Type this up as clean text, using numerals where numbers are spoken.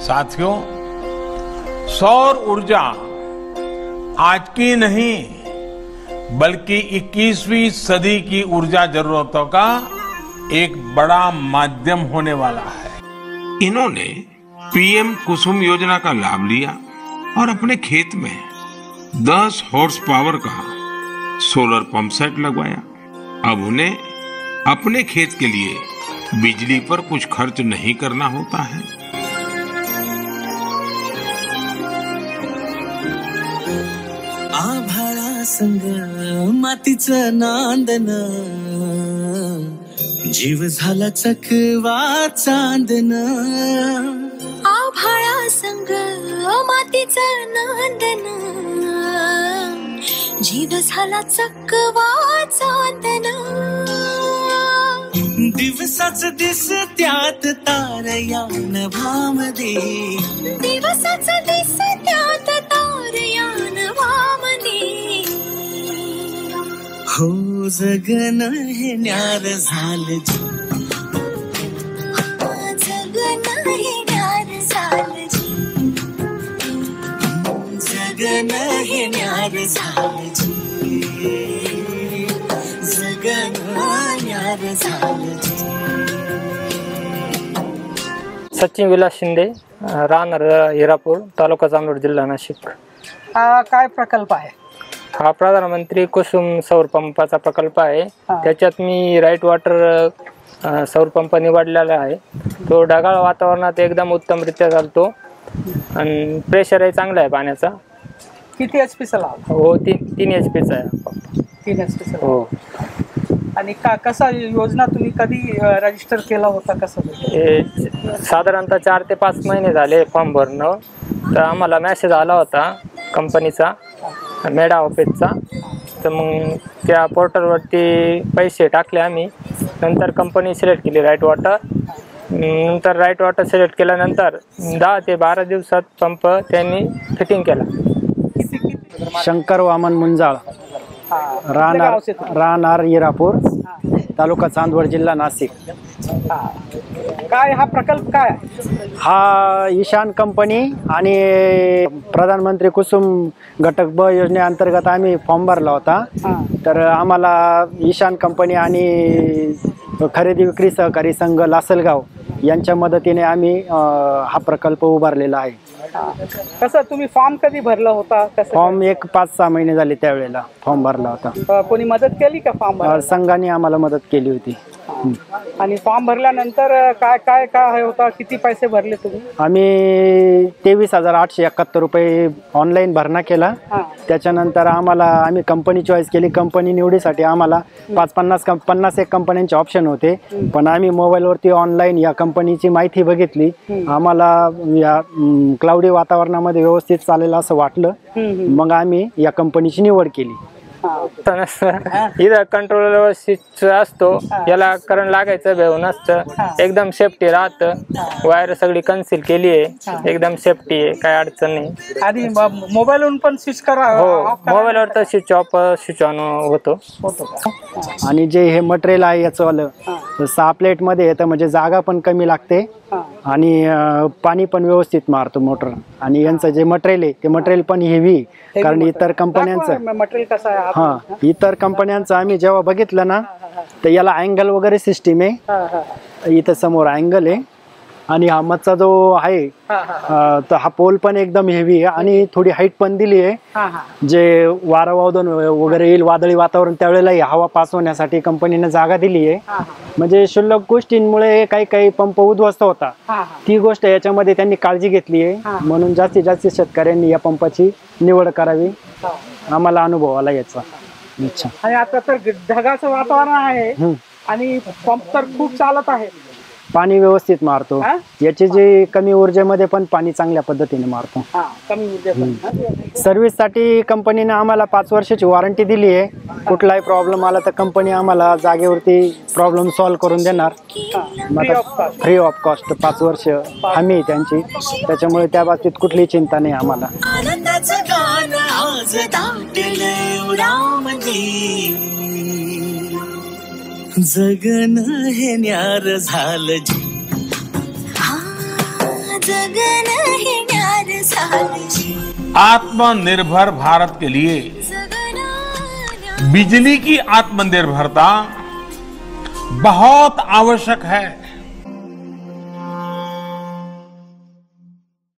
साथियों, सौर ऊर्जा आज की नहीं बल्कि 21वीं सदी की ऊर्जा जरूरतों का एक बड़ा माध्यम होने वाला है। इन्होंने पीएम कुसुम योजना का लाभ लिया और अपने खेत में 10 हॉर्स पावर का सोलर पंप सेट लगवाया। अब उन्हें अपने खेत के लिए बिजली पर कुछ खर्च नहीं करना होता है। आभाळा संग मातीचं नांदन, जीव झाला चकवा चांदन। आभाळा संग मातीचं नांदन, जीव झाला चकवा चांदन। दिवसाच दिस त्यात तारया नभामध्ये, दिवसाच दिस त्यात तारया नभामध्ये। हो जगन हे न्यार झालं, जगन हे न्यार झालं, जगन हे न्यार झालं, जगन न्यार झालं। सचिन विलास शिंदे, राहणार हिरापूर, तालुका चांदवड, जिल्हा नाशिक। हा काय प्रकल्प आहे? हा प्रधानमंत्री कुसुम सौर पंपाचा प्रकल्प आहे। त्याच्यात मी राईट वॉटर सौर पंप निवडलेला आहे। तो ढगाळ वातावरणात एकदम उत्तमरित्या चालतो आणि प्रेशरही चांगला आहे पाण्याचा। किती HP चा लाभ? हो, 3 HP चा आहे। 3 HP चा। हो। आणि कसा योजना तुम्ही कधी रजिस्टर केला होता? कसं? साधारणतः 4 ते 5 महिने झाले फॉर्म भरणं। तर आम्हाला मेसेज आला होता कंपनीचा, मेडा ऑफिसचा। तर मग त्या पोर्टलवरती पैसे टाकले आम्ही। नंतर कंपनी सिलेक्ट केली राईट वॉटर। नंतर राईट वॉटर सिलेक्ट केल्यानंतर 10 ते 12 दिवसात पंप त्यांनी फिटिंग केला। शंकर वामन मुंजाळ, राहणार हिरापूर, तालुका चांदवड, जिल्हा नाशिक। काय हा प्रकल्प काय आहे? हा ईशान कंपनी आणि प्रधानमंत्री कुसुम घटक ब योजनेअंतर्गत आम्ही फॉर्म भरला होता। तर आम्हाला ईशान कंपनी आणि खरेदी विक्री सहकारी संघ लासलगाव यांच्या मदतीने आम्ही हा प्रकल्प उभारलेला आहे। कसं तुम्ही फॉर्म कधी भरला होता? फॉर्म 5-6 महिने झाले त्यावेळेला फॉर्म भरला होता। कोणी मदत केली का फॉर्म? संघाने आम्हाला मदत केली होती। आणि फॉर्म भरल्यानंतर काय काय काय होता? किती पैसे भरले तुम्ही? आम्ही 23,871 रुपये ऑनलाईन भरणा केला। त्याच्यानंतर आम्ही कंपनी चॉईस केली। कंपनी निवडीसाठी आम्हाला 50 एक कंपन्यांचे ऑप्शन होते, पण आम्ही मोबाईलवरती ऑनलाईन या कंपनीची माहिती बघितली। आम्हाला या क्लाउडी वातावरणामध्ये व्यवस्थित चालेल असं वाटलं, मग आम्ही या कंपनीची निवड केली। इथं कंट्रोलर स्विच असतो, याला करंट लागायचं भेव नसतं, एकदम सेफ्टी राहतं। वायर सगळी कन्सील केली आहे, एकदम सेफ्टी आहे, काय अडचण नाही। आणि मोबाईलवरून पण स्विच करा? हो, मोबाईलवर तर स्विच ऑफ स्विच ऑन होतो। आणि जे हे मटेरियल आहे याचं 6 प्लेटमध्ये येतं, म्हणजे जागा पण कमी लागते आणि पाणी पण व्यवस्थित मारतो मोटर। आणि यांचं जे मटेरियल आहे ते मटेरियल पण हेवी, कारण इतर कंपन्यांचं मटेरियल कसं आहे? इतर कंपन्यांचं आम्ही जेव्हा बघितलं ना, तर याला अँगल वगैरे सिस्टीम आहे। इथं समोर अँगल आहे आणि हा मधचा जो आहे तर हा पोल पण एकदम हेवी आहे आणि थोडी हाईट पण दिली आहे। जे वारा वादन वगैरे येईल, वादळी वातावरण, त्यावेळेला हवा पास होण्यासाठी कंपनीने जागा दिली आहे। म्हणजे क्षुल्लक गोष्टींमुळे काही काही पंप उद्ध्वस्त होता, ती गोष्ट याच्यामध्ये त्यांनी काळजी घेतली आहे। म्हणून जास्तीत जास्त शेतकऱ्यांनी या पंपाची निवड करावी, आम्हाला अनुभव आला याचा। अच्छा। आणि आता तर ढगाचं वातावरण आहे आणि पंप तर खूप चालत आहे, पाणी व्यवस्थित मारतो। याची जी कमी ऊर्जेमध्ये पण पाणी चांगल्या पद्धतीने मारतो। कमी ऊर्जेत सर्व्हिस साठी कंपनीने आम्हाला 5 वर्षाची वॉरंटी दिली आहे। कुठलाही प्रॉब्लेम आला तर कंपनी आम्हाला जागेवरती प्रॉब्लेम सॉल्व्ह करून देणार, फ्री ऑफ कॉस्ट। 5 वर्ष हमी त्यांची, त्याच्यामुळे त्या बाबतीत कुठलीही चिंता नाही आम्हाला। जगन हे न्यार झालं, जगन झालजी. आत्मनिर्भर भारत के लिए बिजली की आत्मनिर्भरता बहुत आवश्यक है.